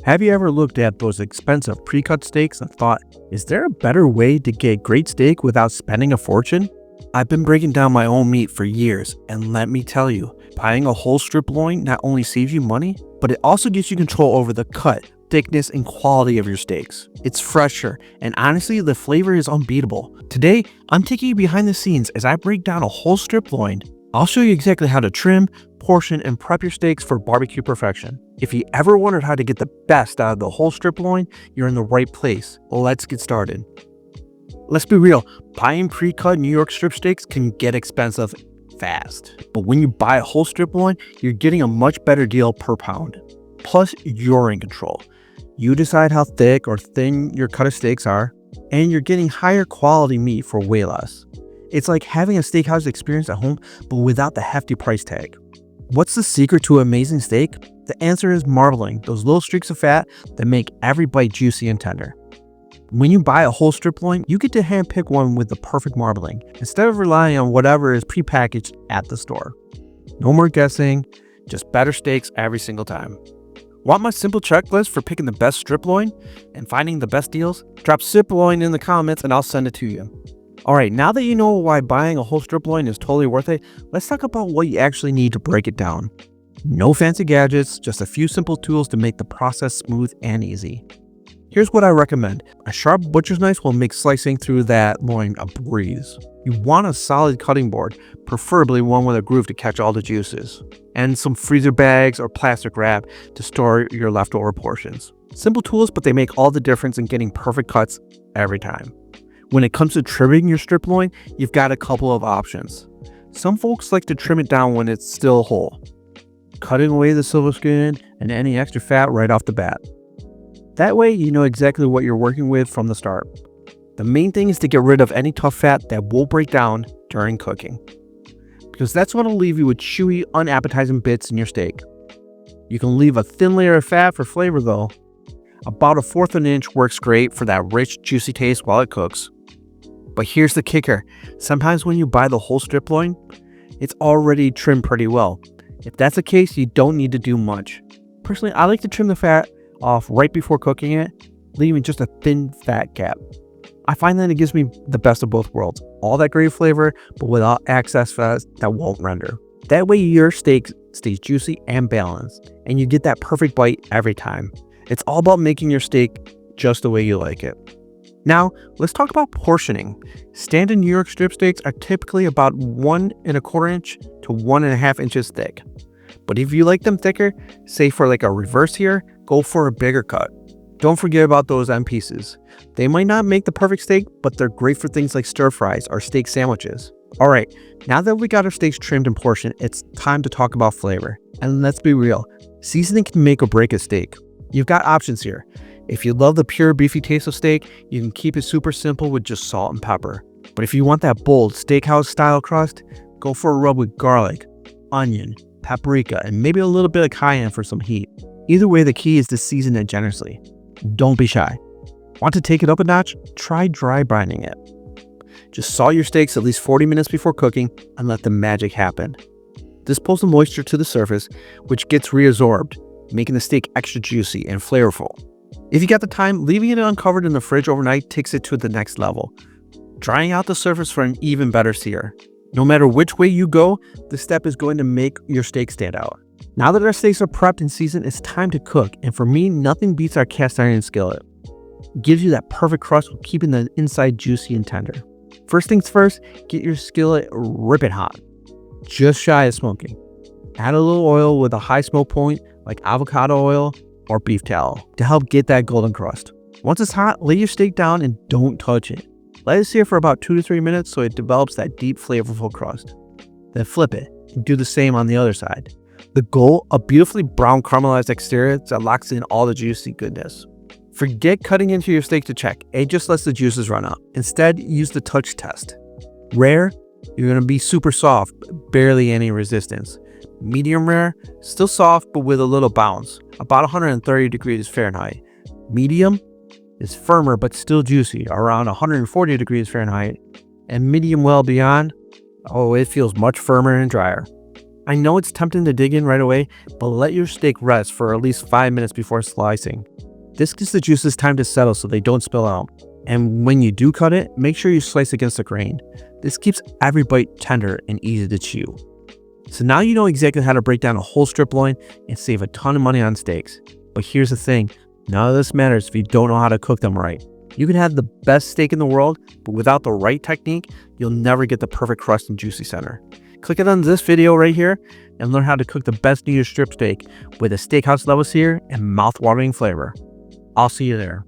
Have you ever looked at those expensive pre-cut steaks and thought, is there a better way to get great steak without spending a fortune? I've been breaking down my own meat for years, and let me tell you, buying a whole strip loin not only saves you money, but it also gives you control over the cut, thickness, and quality of your steaks. It's fresher, and honestly, the flavor is unbeatable. Today, I'm taking you behind the scenes as I break down a whole strip loin. I'll show you exactly how to trim, portion, and prep your steaks for barbecue perfection. If you ever wondered how to get the best out of the whole strip loin, you're in the right place. Let's get started. Let's be real, buying pre-cut New York strip steaks can get expensive fast. But when you buy a whole strip loin, you're getting a much better deal per pound. Plus, you're in control. You decide how thick or thin your cut of steaks are, and you're getting higher quality meat for way less. It's like having a steakhouse experience at home, but without the hefty price tag. What's the secret to amazing steak? The answer is marbling, those little streaks of fat that make every bite juicy and tender. When you buy a whole strip loin, you get to handpick one with the perfect marbling, instead of relying on whatever is prepackaged at the store. No more guessing, just better steaks every single time. Want my simple checklist for picking the best strip loin and finding the best deals? Drop strip loin in the comments and I'll send it to you. Alright, now that you know why buying a whole strip loin is totally worth it, let's talk about what you actually need to break it down. No fancy gadgets, just a few simple tools to make the process smooth and easy. Here's what I recommend. A sharp butcher's knife will make slicing through that loin a breeze. You want a solid cutting board, preferably one with a groove to catch all the juices. And some freezer bags or plastic wrap to store your leftover portions. Simple tools, but they make all the difference in getting perfect cuts every time. When it comes to trimming your strip loin, you've got a couple of options. Some folks like to trim it down when it's still whole, cutting away the silver skin and any extra fat right off the bat. That way, you know exactly what you're working with from the start. The main thing is to get rid of any tough fat that will break down during cooking, because that's what will leave you with chewy, unappetizing bits in your steak. You can leave a thin layer of fat for flavor though. About 1/4 of an inch works great for that rich, juicy taste while it cooks. But here's the kicker. Sometimes when you buy the whole strip loin, it's already trimmed pretty well. If that's the case, you don't need to do much. Personally, I like to trim the fat off right before cooking it, leaving just a thin fat gap. I find that it gives me the best of both worlds. All that great flavor, but without excess fat that won't render. That way your steak stays juicy and balanced, and you get that perfect bite every time. It's all about making your steak just the way you like it. Now, let's talk about portioning. Standard New York strip steaks are typically about 1¼ inch to 1½ inches thick. But if you like them thicker, say for like a reverse here, go for a bigger cut. Don't forget about those end pieces. They might not make the perfect steak, but they're great for things like stir fries or steak sandwiches. Alright, now that we got our steaks trimmed and portioned, it's time to talk about flavor. And let's be real, seasoning can make or break a steak. You've got options here. If you love the pure beefy taste of steak, you can keep it super simple with just salt and pepper. But if you want that bold steakhouse style crust, go for a rub with garlic, onion, paprika, and maybe a little bit of cayenne for some heat. Either way, the key is to season it generously. Don't be shy. Want to take it up a notch? Try dry brining it. Just salt your steaks at least 40 minutes before cooking and let the magic happen. This pulls the moisture to the surface, which gets reabsorbed, making the steak extra juicy and flavorful. If you got the time, leaving it uncovered in the fridge overnight takes it to the next level, drying out the surface for an even better sear. No matter which way you go, this step is going to make your steak stand out. Now that our steaks are prepped and seasoned, it's time to cook, and for me, nothing beats our cast iron skillet. It gives you that perfect crust while keeping the inside juicy and tender. First things first, get your skillet ripping hot, just shy of smoking. Add a little oil with a high smoke point like avocado oil or beef tallow to help get that golden crust. Once it's hot, lay your steak down and don't touch it. Let it sear for about 2 to 3 minutes so it develops that deep flavorful crust. Then flip it and do the same on the other side. The goal, a beautifully brown caramelized exterior that locks in all the juicy goodness. Forget cutting into your steak to check. It just lets the juices run out. Instead, use the touch test. Rare, you're going to be super soft, barely any resistance. Medium rare, still soft but with a little bounce, about 130 degrees Fahrenheit. Medium is firmer but still juicy, around 140 degrees Fahrenheit. And medium well beyond, oh, it feels much firmer and drier. I know it's tempting to dig in right away, but let your steak rest for at least 5 minutes before slicing. This gives the juices time to settle so they don't spill out. And when you do cut it, make sure you slice against the grain. This keeps every bite tender and easy to chew. So now you know exactly how to break down a whole strip loin and save a ton of money on steaks. But here's the thing, none of this matters if you don't know how to cook them right. You can have the best steak in the world, but without the right technique, you'll never get the perfect crust and juicy center. Click on this video right here and learn how to cook the best New Year's strip steak with a steakhouse level sear and mouth-watering flavor. I'll see you there.